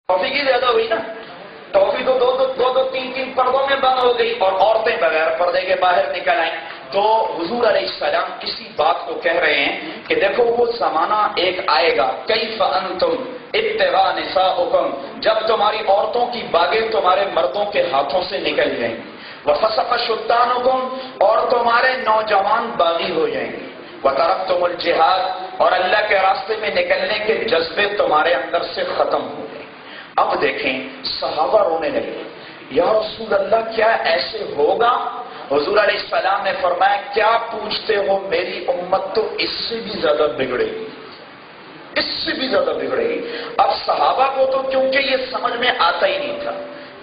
Toffee کی زیادہ ہوئی نا، ٹافی تو دو تین پردوں میں بند ہو گئی اور عورتیں بغیر پردے کے باہر نکل آئیں. تو حضور علیہ السلام کسی بات کو کہہ رہے ہیں کہ دیکھو وہ زمانہ ایک آئے گا، کیف انتم ابتغاء نساؤکم، جب تمہاری عورتوں کی باغیں تمہارے مردوں کے ہاتھوں سے نکل جائیں گی، وفسق شتانکم، اور تمہارے نوجوان باغی ہو جائیں گے، وترکتم الجہاد، اور اللہ کے راستے میں نکلنے کے جذبے تمہارے اندر سے ختم ہو گئے. اب دیکھیں صحابہ رونے لگے، یا رسول اللہ کیا ایسے ہوگا؟ حضور علیہ السلام نے فرمایا کیا پوچھتے ہو، میری امت تو اس سے بھی زیادہ بگڑے گی، اس سے بھی زیادہ بگڑے گی. اب صحابہ کو تو کیونکہ یہ سمجھ میں آتا ہی نہیں تھا،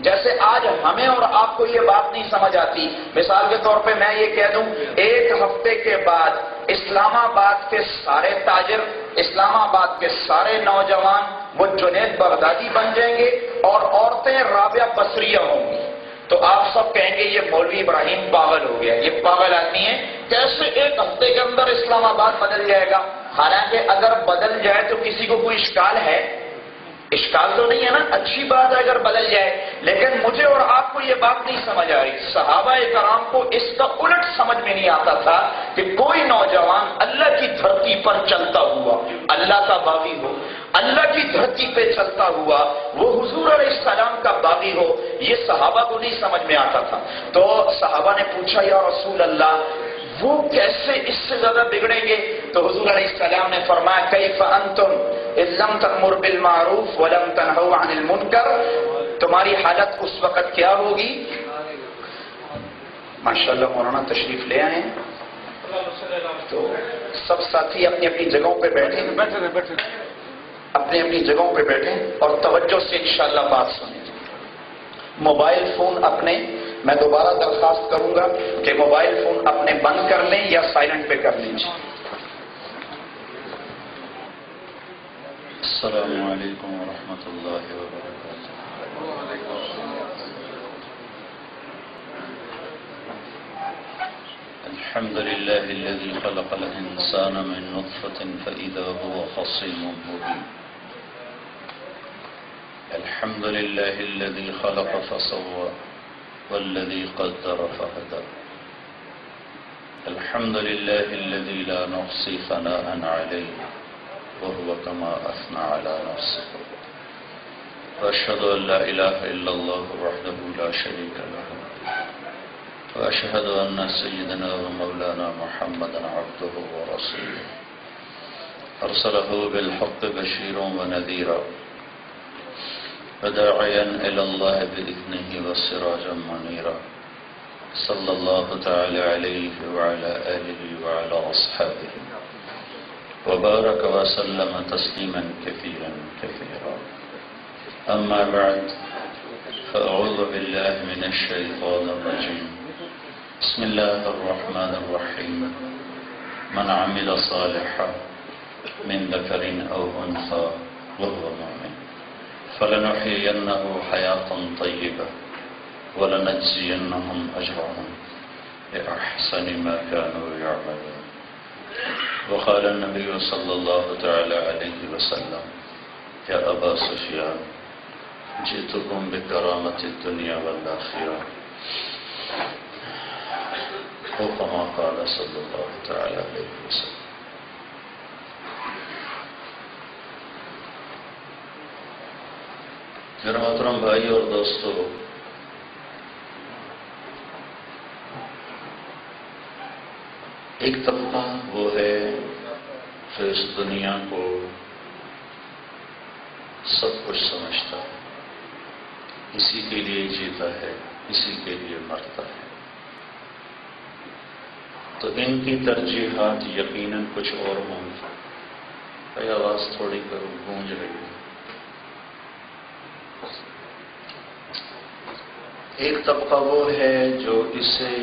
جیسے آج ہمیں اور آپ کو یہ بات نہیں سمجھ آتی. مثال کے طور پہ میں یہ کہہ دوں، ایک ہفتے کے بعد اسلام آباد کے سارے تاجر، اسلام آباد کے سارے نوجوان وہ جنید بغدادی بن جائیں گے اور عورتیں رابعہ بصریہ ہوں گی، تو آپ سب کہیں گے یہ مولوی ابراہیم پاگل ہو گیا، یہ پاگل آدمی ہے، کیسے ایک ہفتے کے اندر اسلام آباد بدل جائے گا؟ حالانکہ اگر بدل جائے تو کسی کو کوئی اشکال ہے؟ اشکال تو نہیں ہے نا، اچھی بات ہے اگر بدل جائے. لیکن مجھے اور آپ کو یہ بات نہیں سمجھ آ رہی. صحابہ کرام کو اس کا الٹ سمجھ میں نہیں آتا تھا کہ کوئی نوجوان اللہ کی دھرتی پر چلتا ہوا، اللہ کا باغی ہو، اللہ کی دھرتی پہ چلتا ہوا وہ حضور علیہ السلام کا باغی ہو، یہ صحابہ کو نہیں سمجھ میں آتا تھا. تو صحابہ نے پوچھا یا رسول اللہ وہ کیسے اس سے زیادہ بگڑیں گے؟ تو حضور علیہ السلام نے فرمایا کیف انتم اذ لم تأمر بالمعروف ولم تنہوا عن المنکر، تمہاری حالت اس وقت کیا ہوگی؟ ماشاءاللہ مولانا تشریف لے آئے ہیں. تو سب ساتھی اپنی اپنی جگہوں پہ بیٹھیں، اپنی اپنی جگہوں پہ بیٹھیں اور توجہ سے انشاءاللہ بات سنیں. موبائل فون اپنے، میں دوبارہ درخواست کروں گا کہ موبائل فون اپنے بند کر لیں یا سائلنٹ پہ کر لیجیے. السلام علیکم ورحمۃ اللہ وبرکاتہ. الحمد لله الذي خلق الإنسان من نطفة فإذا هو خصيم مبين. الحمد لله الذي خلق فسوى والذي قدر فهدى. الحمد لله الذي لا نحصي ثناء عليه وهو كما أثنى على نفسه. وأشهد أن لا إله إلا الله وحده لا شريك له، وأشهد أن سيدنا ومولانا محمدا عبده ورسوله أرسله بالحق بشيرا ونذيرا وداعيا إلى الله بإذنه وسراجا منيرا. صلى الله تعالى عليه وعلى آله وعلى أصحابه وبارك وسلم تسليما كثيرا كثيرا. أما بعد، فأعوذ بالله من الشيطان الرجيم. بسم الله الرحمن الرحيم. من عمل صالحا من ذكر أو أنثى وهو مؤمن فلنحيينه حياة طيبة ولنجزينهم أجرهم بأحسن ما كانوا يعملون. وقال النبي صلى الله تعالى عليه وسلم يا أبا سفيان جئتكم بكرامة الدنيا والآخرة، وكما قال صلى الله تعالى عليه وسلم. میرے محترم بھائی اور دوستو، ایک طبقہ وہ ہے جو اس دنیا کو سب کچھ سمجھتا ہے، اسی کے لیے جیتا ہے، اسی کے لیے مرتا ہے. تو ان کی ترجیحات یقیناً کچھ اور ہوں گی. بھائی آواز تھوڑی کرو، گونج رہی ہے. ایک طبقہ وہ ہے جو اسے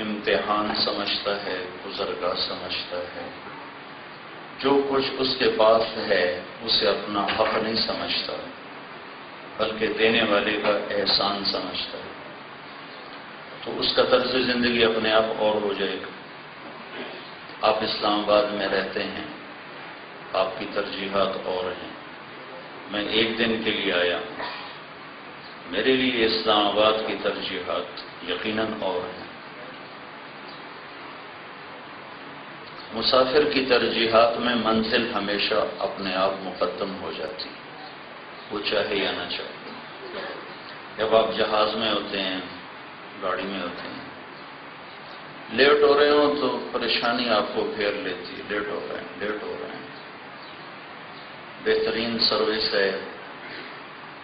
امتحان سمجھتا ہے، گزرگاہ سمجھتا ہے، جو کچھ اس کے پاس ہے اسے اپنا حق نہیں سمجھتا بلکہ دینے والے کا احسان سمجھتا ہے. تو اس کا طرز زندگی اپنے آپ اور ہو جائے گا. آپ اسلام آباد میں رہتے ہیں، آپ کی ترجیحات اور ہیں. میں ایک دن کے لیے آیا ہوں. میرے لیے اسلام آباد کی ترجیحات یقیناً اور ہیں. مسافر کی ترجیحات میں منزل ہمیشہ اپنے آپ مقدم ہو جاتی، وہ چاہے یا نہ چاہے. جب آپ جہاز میں ہوتے ہیں، گاڑی میں ہوتے ہیں، لیٹ ہو رہے ہوں تو پریشانی آپ کو گھیر لیتی ہے. لیٹ ہو رہے ہیں. بہترین سروس ہے،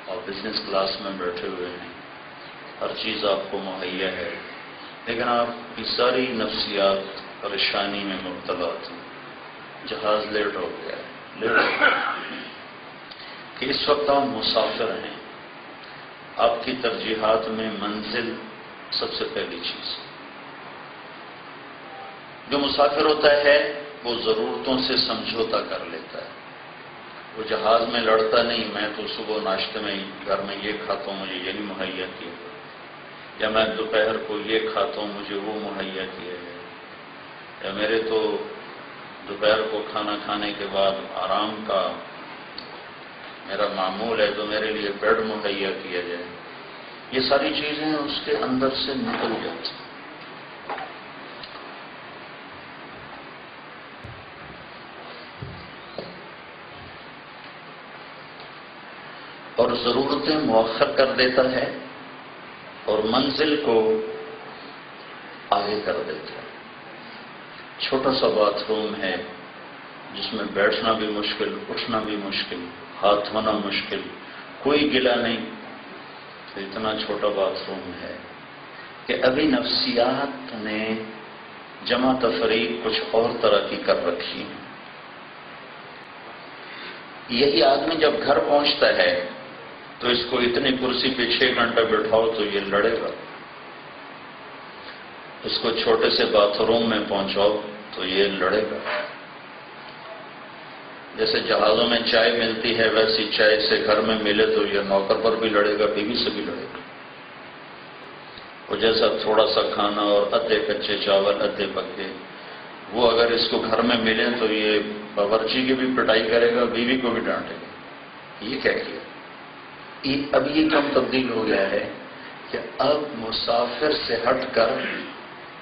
اور بزنس کلاس میں بیٹھے ہوئے ہیں، ہر چیز آپ کو مہیا ہے، لیکن آپ کی ساری نفسیات پریشانی میں مبتلا تھی. جہاز لیٹ ہو گیا ہے. کہ اس وقت آپ مسافر ہیں، آپ کی ترجیحات میں منزل سب سے پہلی چیز. جو مسافر ہوتا ہے وہ ضرورتوں سے سمجھوتا کر لیتا ہے. وہ جہاز میں لڑتا نہیں، میں تو صبح ناشتے میں گھر میں یہ کھاتا ہوں، مجھے یہ نہیں مہیا کیا، یا میں دوپہر کو یہ کھاتا ہوں، مجھے وہ مہیا کیا ہے، یا میرے تو دوپہر کو کھانا کھانے کے بعد آرام کا میرا معمول ہے تو میرے لیے بیڈ مہیا کیا جائے. یہ ساری چیزیں اس کے اندر سے نکل جاتی. اور ضرورتیں مؤخر کر دیتا ہے اور منزل کو آگے کر دیتا ہے. چھوٹا سا باتھ روم ہے جس میں بیٹھنا بھی مشکل، اٹھنا بھی مشکل، ہاتھ دھونا مشکل، کوئی گلا نہیں، تو اتنا چھوٹا باتھ روم ہے کہ ابھی نفسیات نے جمع تفریق کچھ اور طرح کی کر رکھی ہے. یہی آدمی جب گھر پہنچتا ہے تو اس کو اتنی کرسی پہ 6 گھنٹہ بٹھاؤ تو یہ لڑے گا. اس کو چھوٹے سے باتھ روم میں پہنچاؤ تو یہ لڑے گا. جیسے جہازوں میں چائے ملتی ہے ویسی چائے سے گھر میں ملے تو یہ نوکر پر بھی لڑے گا، بیوی سے بھی لڑے گا. وہ جیسا تھوڑا سا کھانا اور ادھے کچے چاول ادھے پکے، وہ اگر اس کو گھر میں ملیں تو یہ باورچی کی بھی پٹائی کرے گا، بیوی کو بھی ڈانٹے گا. یہ کیا کیا؟ اب یہ کم تبدیل ہو گیا ہے کہ اب مسافر سے ہٹ کر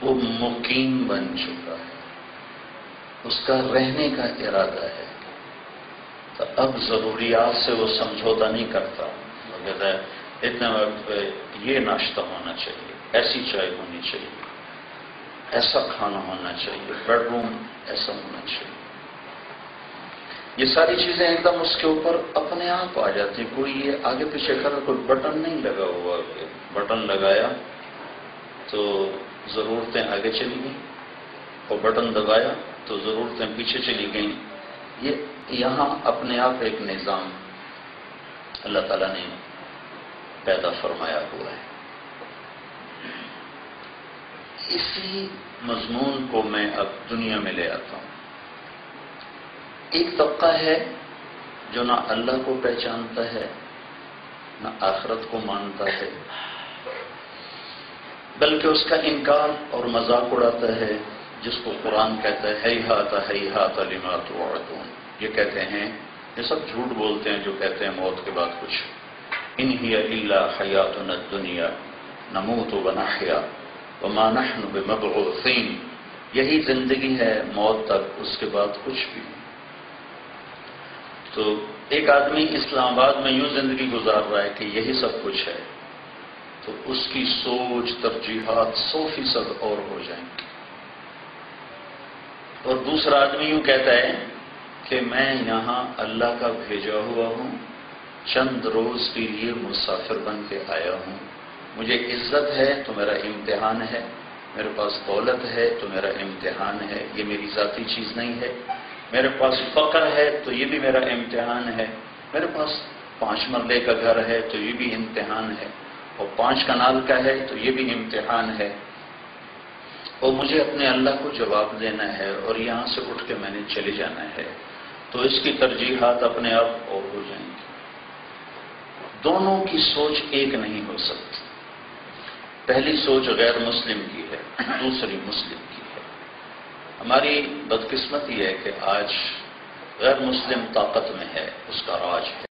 وہ مقیم بن چکا ہے، اس کا رہنے کا ارادہ ہے. تو اب ضروریات سے وہ سمجھوتا نہیں کرتا. وہ کہتا ہے اتنے وقت پہ یہ ناشتہ ہونا چاہیے، ایسی چائے ہونی چاہیے، ایسا کھانا ہونا چاہیے، بیڈ روم ایسا ہونا چاہیے. یہ ساری چیزیں ایک دم اس کے اوپر اپنے آپ آ جاتی. کوئی یہ آگے پیچھے کر کوئی بٹن نہیں لگا ہوا کہ بٹن لگایا تو ضرورتیں آگے چلی گئیں اور بٹن دبایا تو ضرورتیں پیچھے چلی گئیں. یہ یہاں اپنے آپ ایک نظام اللہ تعالیٰ نے پیدا فرمایا ہوا ہے. اسی مضمون کو میں اب دنیا میں لے آتا ہوں. ایک طبقہ ہے جو نہ اللہ کو پہچانتا ہے نہ آخرت کو مانتا ہے، بلکہ اس کا انکار اور مذاق اڑاتا ہے، جس کو قرآن کہتا ہے ہیہات ہیہات لما توعدون. یہ کہتے ہیں، یہ سب جھوٹ بولتے ہیں جو کہتے ہیں موت کے بعد کچھ. ان ہی الا حیاتنا الدنیا نموت ونحیا وما نحن بمبعوثین. یہی زندگی ہے موت تک، اس کے بعد کچھ بھی. تو ایک آدمی اسلام آباد میں یوں زندگی گزار رہا ہے کہ یہی سب کچھ ہے، تو اس کی سوچ ترجیحات 100% اور ہو جائیں گی. اور دوسرا آدمی یوں کہتا ہے کہ میں یہاں اللہ کا بھیجا ہوا ہوں، چند روز کے لیے مسافر بن کے آیا ہوں. مجھے عزت ہے تو میرا امتحان ہے، میرے پاس دولت ہے تو میرا امتحان ہے، یہ میری ذاتی چیز نہیں ہے. میرے پاس فقر ہے تو یہ بھی میرا امتحان ہے. میرے پاس 5 مرلے کا گھر ہے تو یہ بھی امتحان ہے، اور 5 کنال کا ہے تو یہ بھی امتحان ہے. اور مجھے اپنے اللہ کو جواب دینا ہے اور یہاں سے اٹھ کے میں نے چلے جانا ہے. تو اس کی ترجیحات اپنے آپ اور ہو جائیں گی. دونوں کی سوچ ایک نہیں ہو سکتی. پہلی سوچ غیر مسلم کی ہے، دوسری مسلم کی ہے. ہماری بدقسمتی ہے کہ آج غیر مسلم طاقت میں ہے، اس کا راج ہے.